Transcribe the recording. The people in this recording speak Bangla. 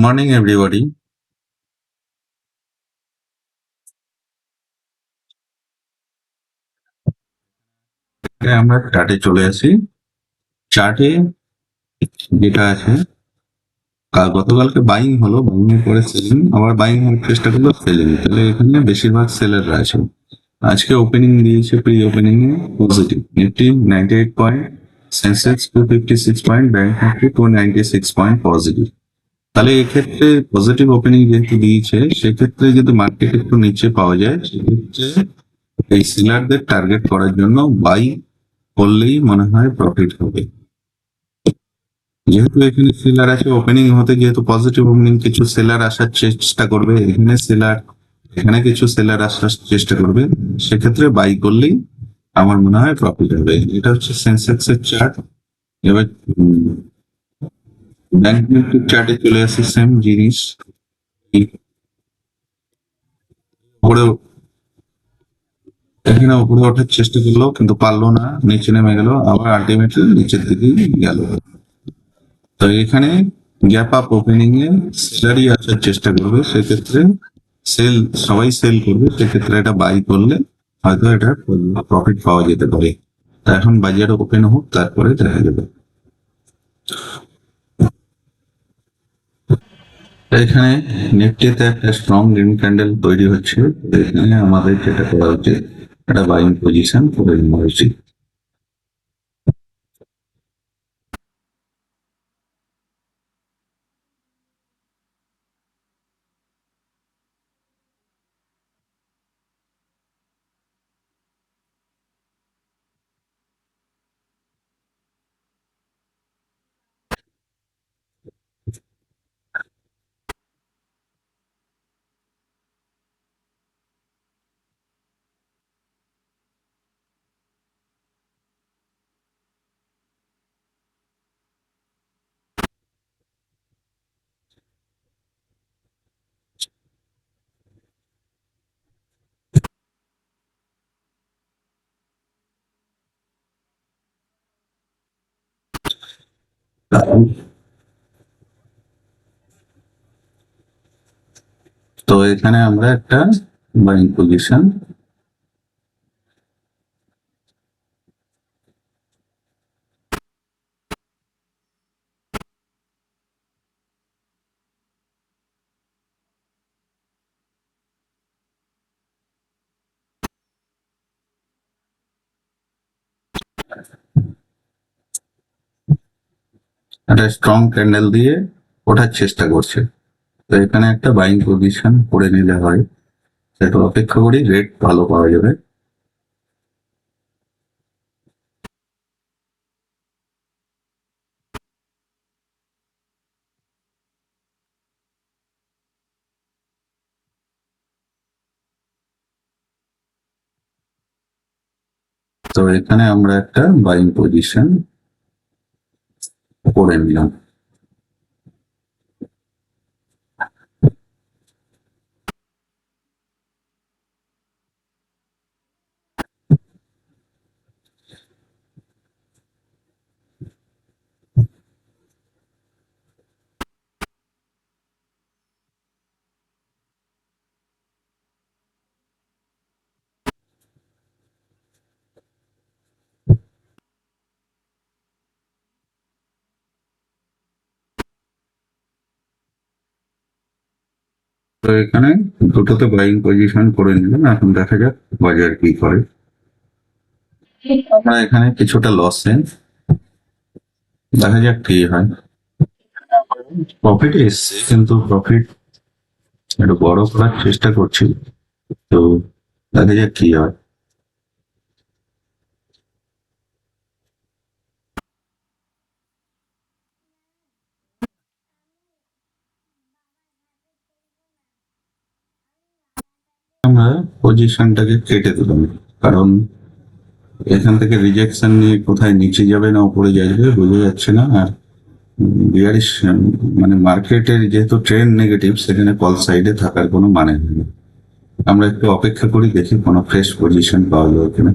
Morning everybody. আমরা চার্টে চলে আসি। চার্টে যেটা আছে, গতকালকে বাইং হলো, বাইং এর পরে সেলিং, আবার বাইং হওয়ার চেষ্টা করলো, সেলিং। তাহলে এখানে বেশিরভাগ সেলাররা আছে। আজকে ওপেনিং দিয়েছে, প্রি ওপেনিং এ positive, Nifty 98 point, Sensex 256 point, bank Nifty 296 point positive. তাহলে এক্ষেত্রে পজিটিভ ওপেনিং যেহেতু দিয়েছে, সেক্ষেত্রে যদি মার্কেট একটু নিচে পাওয়া যায়, সেক্ষেত্রে এই সেলারদের টার্গেট করার জন্য বাই করলেই মনে হয় প্রফিট হবে। যেহেতু এখানে সেলার আছে, ওপেনিং হতে যেহেতু পজিটিভ ওপেনিং, কিছু সেলার আসার চেষ্টা করবে, এখানে কিছু সেলার আসার চেষ্টা করবে, সেক্ষেত্রে বাই করলেই আমার মনে হয় প্রফিট হবে। এটা হচ্ছে সেন্সেক্স এর চার্ট। এবার ব্যাংক নিফটির চার্টে চলে আসি, সেম জিনিস। এখানে উপরে ওঠার চেষ্টা করলো কিন্তু পারলো না, নিচে নেমে গেল, আবার আলটিমেটলি নিচের দিকে গেল। তো এখানে গ্যাপ আপ ওপেনিং এ সেলারই আসার চেষ্টা করবে, সেক্ষেত্রে সবাই সেল করবে, সেক্ষেত্রে এটা বাই করলে হয়তো এটা প্রফিট পাওয়া যেতে পারে। তা এখন বাজার ওপেন হোক, তারপরে দেখা যাবে। এখানে নিফটিতে একটা স্ট্রং গ্রিন ক্যান্ডেল তৈরি হচ্ছে। এখানে আমাদের যেটা করা উচিত, একটা বাইং পজিশন করে নেওয়া উচিত। তো এখানে আমরা একটা বাইং পজিশন একটা স্ট্রং ক্যান্ডেল দিয়ে ওঠার চেষ্টা করছে। তো এখানে একটা বাইং পজিশন করে নিলে হয়, সেটা অপেক্ষা করি, রেট ভালো পাওয়া যাবে। তো এখানে আমরা একটা বাইং পজিশন করে নিলাম। তো এখানে দুটোতে বাইং পজিশন করে নিলাম, এখন দেখা যাক বাজার কি করে। আমরা এখানে কিছুটা লসে, দেখা যাক কি হয়। প্রফিট এসছে, কিন্তু প্রফিট একটু বড় করার চেষ্টা করছি, তো দেখা যাক কি হয়। আমরা পজিশনটাকে কেটে দিলাম, কারণ এখান থেকে রিজেকশন নিয়ে কোথায় নিচে যাবে না উপরে যাবে বোঝা যাচ্ছে না। আর বিয়ারিশ, মানে মার্কেটের যেহেতু ট্রেন্ড নেগেটিভ, সেখানে কল সাইডে থাকার কোনো মানে নেই। আমরা একটু অপেক্ষা করি, দেখি কোনো ফ্রেশ পজিশন পাওয়া যায় কিনা।